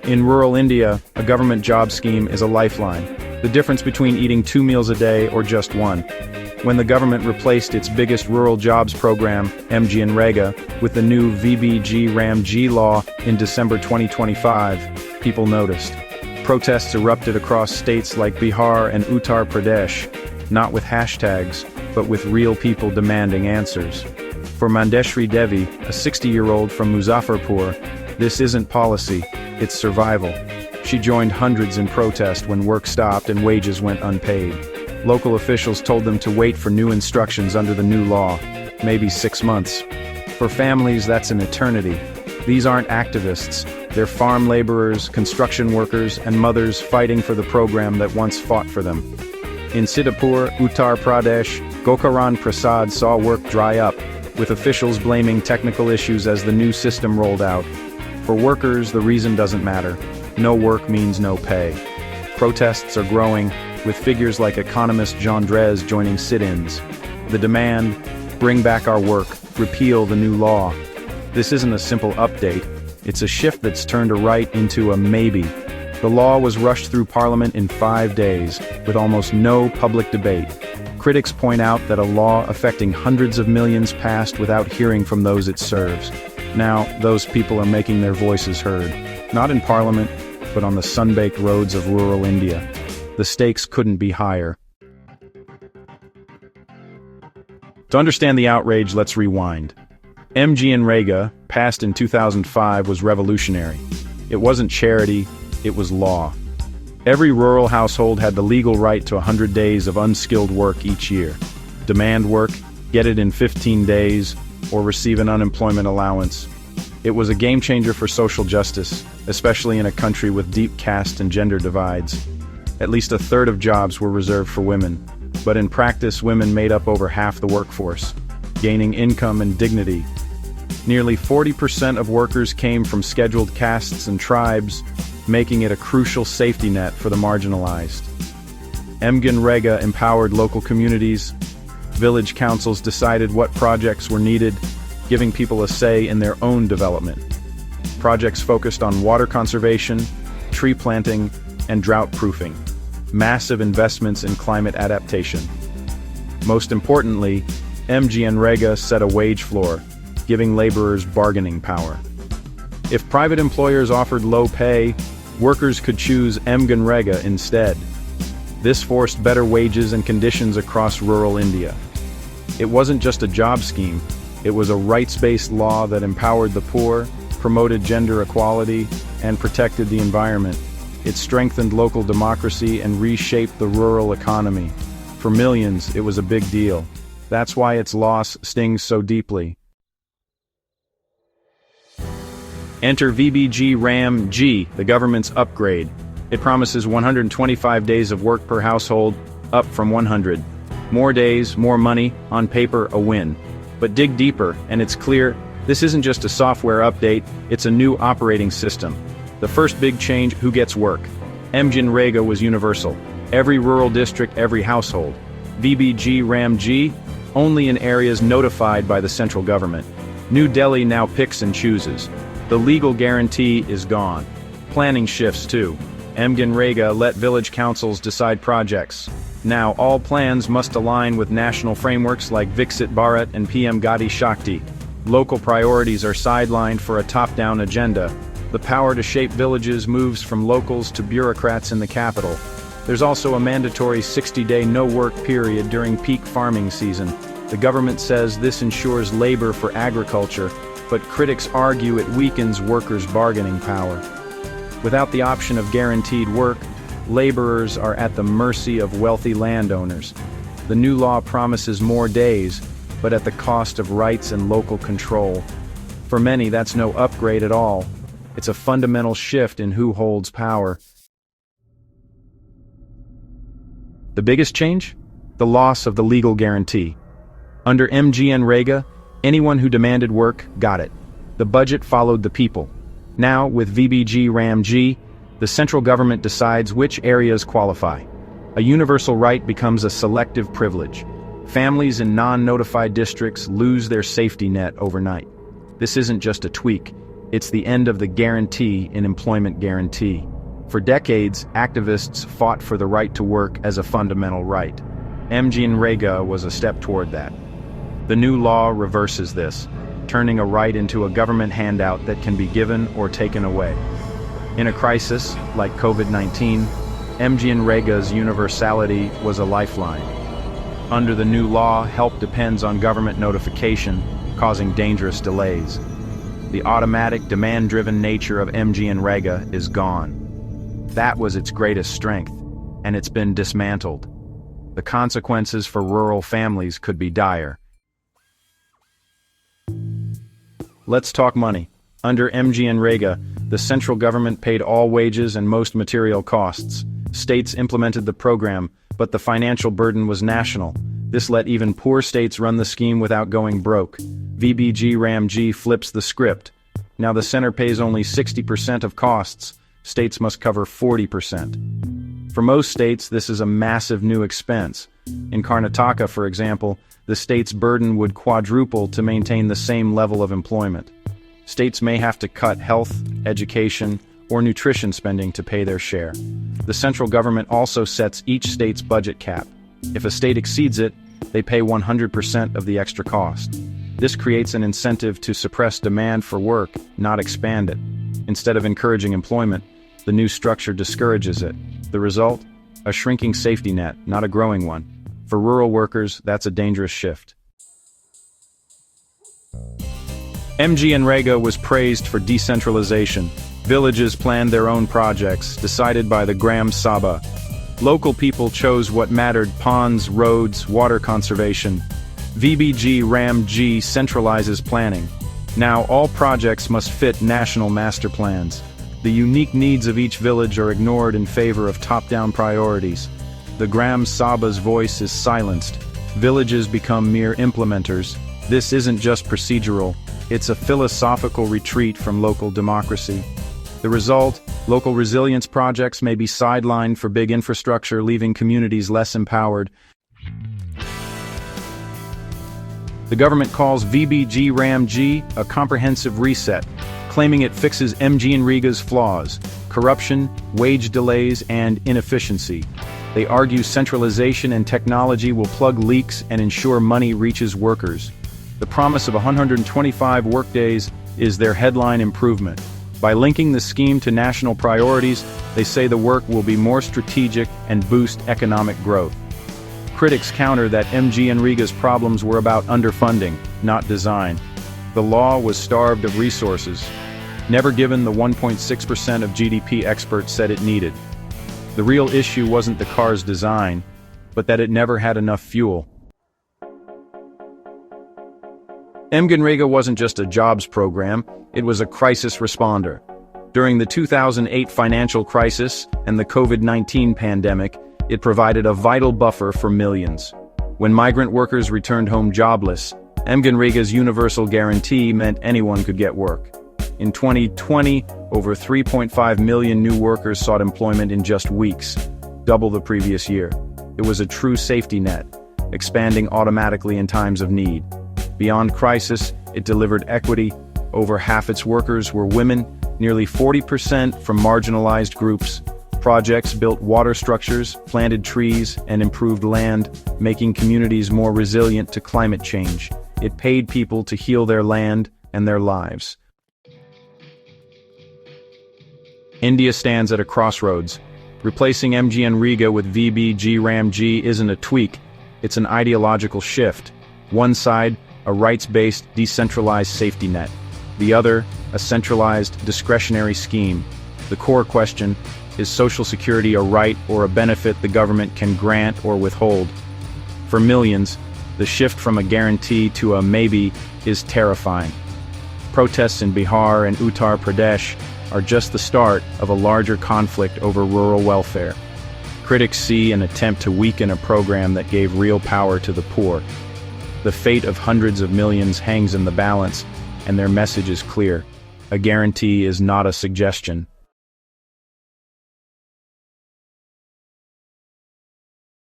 In rural India, a government job scheme is a lifeline, the difference between eating 2 meals a day or just one. When the government replaced its biggest rural jobs program, MGNREGA, with the new VBG-RAM-G law in December 2025, people noticed. Protests erupted across states like Bihar and Uttar Pradesh, not with hashtags, but with real people demanding answers. For Mandeshri Devi, a 60-year-old from Muzaffarpur, this isn't policy, it's survival. She joined hundreds in protest when work stopped and wages went unpaid. Local officials told them to wait for new instructions under the new law, maybe 6 months. For families, that's an eternity. These aren't activists, they're farm laborers, construction workers, and mothers fighting for the program that once fought for them. In Siddipur, Uttar Pradesh, Gokaran Prasad saw work dry up, with officials blaming technical issues as the new system rolled out. For workers, the reason doesn't matter. No work means no pay. Protests are growing, with figures like economist Jean Drèze joining sit-ins. The demand, bring back our work, repeal the new law. This isn't a simple update, it's a shift that's turned a right into a maybe. The law was rushed through Parliament in 5 days, with almost no public debate. Critics point out that a law affecting hundreds of millions passed without hearing from those it serves. Now, those people are making their voices heard, not in Parliament, but on the sun-baked roads of rural India. The stakes couldn't be higher. To understand the outrage, let's rewind. MGNREGA, passed in 2005, was revolutionary. It wasn't charity, it was law. Every rural household had the legal right to 100 days of unskilled work each year. Demand work, get it in 15 days, or receive an unemployment allowance. It was a game changer for social justice, especially in a country with deep caste and gender divides. At least a third of jobs were reserved for women, but in practice women made up over half the workforce, gaining income and dignity. Nearly 40% of workers came from scheduled castes and tribes, making it a crucial safety net for the marginalized. MGNREGA empowered local communities. Village councils decided what projects were needed, giving people a say in their own development. Projects focused on water conservation, tree planting, and drought-proofing. Massive investments in climate adaptation. Most importantly, MGNREGA set a wage floor, giving laborers bargaining power. If private employers offered low pay, workers could choose MGNREGA instead. This forced better wages and conditions across rural India. It wasn't just a job scheme, it was a rights-based law that empowered the poor, promoted gender equality, and protected the environment. It strengthened local democracy and reshaped the rural economy. For millions, it was a big deal. That's why its loss stings so deeply. Enter VBG-RAM-G, the government's upgrade. It promises 125 days of work per household, up from 100. More days, more money, on paper a win. But dig deeper, and it's clear, this isn't just a software update, it's a new operating system. The first big change, who gets work? MGNREGA was universal. Every rural district, every household. VBG-RAM-G, only in areas notified by the central government. New Delhi now picks and chooses. The legal guarantee is gone. Planning shifts too. MGNREGA let village councils decide projects. Now all plans must align with national frameworks like Viksit Bharat and PM Gati Shakti. Local priorities are sidelined for a top-down agenda. The power to shape villages moves from locals to bureaucrats in the capital. There's also a mandatory 60-day no-work period during peak farming season. The government says this ensures labor for agriculture, but critics argue it weakens workers' bargaining power. Without the option of guaranteed work, laborers are at the mercy of wealthy landowners. The new law promises more days, but at the cost of rights and local control. For many, that's no upgrade at all. It's a fundamental shift in who holds power. The biggest change? The loss of the legal guarantee. Under MGNREGA, anyone who demanded work got it. The budget followed the people. Now, with VBG-RAM-G, the central government decides which areas qualify. A universal right becomes a selective privilege. Families in non-notified districts lose their safety net overnight. This isn't just a tweak, It's the end of the guarantee in employment guarantee. For decades, activists fought for the right to work as a fundamental right. MGNREGA was a step toward that. The new law reverses this, turning a right into a government handout that can be given or taken away. In a crisis, like COVID-19, MGNREGA's universality was a lifeline. Under the new law, help depends on government notification, causing dangerous delays. The automatic, demand-driven nature of MGNREGA is gone. That was its greatest strength, and it's been dismantled. The consequences for rural families could be dire. Let's talk money. Under MGNREGA, the central government paid all wages and most material costs. States implemented the program, but the financial burden was national. This let even poor states run the scheme without going broke. VBG-RAMG flips the script. Now the center pays only 60% of costs. States must cover 40%. For most states, this is a massive new expense. In Karnataka, for example, the state's burden would quadruple to maintain the same level of employment. States may have to cut health, education, or nutrition spending to pay their share. The central government also sets each state's budget cap. If a state exceeds it, they pay 100% of the extra cost. This creates an incentive to suppress demand for work, not expand it. Instead of encouraging employment, the new structure discourages it. The result? A shrinking safety net, not a growing one. For rural workers, that's a dangerous shift. MGNREGA was praised for decentralization. Villages planned their own projects, decided by the Gram Sabha. Local people chose what mattered: ponds, roads, water conservation. VBG-RAMG centralizes planning. Now all projects must fit national master plans. The unique needs of each village are ignored in favor of top-down priorities. The Gram Sabha's voice is silenced. Villages become mere implementers. This isn't just procedural, it's a philosophical retreat from local democracy. The result? Local resilience projects may be sidelined for big infrastructure, leaving communities less empowered. The government calls VBG-RAMG a comprehensive reset, claiming it fixes MGNREGA's flaws: corruption, wage delays, and inefficiency. They argue centralization and technology will plug leaks and ensure money reaches workers. The promise of 125 workdays is their headline improvement. By linking the scheme to national priorities, they say the work will be more strategic and boost economic growth. Critics counter that MGNREGA's problems were about underfunding, not design. The law was starved of resources, never given the 1.6% of GDP experts said it needed. The real issue wasn't the car's design, but that it never had enough fuel. MGNREGA wasn't just a jobs program, it was a crisis responder. During the 2008 financial crisis and the COVID-19 pandemic, it provided a vital buffer for millions. When migrant workers returned home jobless, MGNREGA's universal guarantee meant anyone could get work. In 2020, over 3.5 million new workers sought employment in just weeks, double the previous year. It was a true safety net, expanding automatically in times of need. Beyond crisis, it delivered equity. Over half its workers were women, nearly 40% from marginalized groups. Projects built water structures, planted trees, and improved land, making communities more resilient to climate change. It paid people to heal their land and their lives. India stands at a crossroads. Replacing MGNREGA with VBG-RAMG isn't a tweak, it's an ideological shift. One side, a rights-based, decentralized safety net. The other, a centralized, discretionary scheme. The core question: is Social Security a right or a benefit the government can grant or withhold? For millions, the shift from a guarantee to a maybe is terrifying. Protests in Bihar and Uttar Pradesh are just the start of a larger conflict over rural welfare. Critics see an attempt to weaken a program that gave real power to the poor. The fate of hundreds of millions hangs in the balance, and their message is clear: a guarantee is not a suggestion,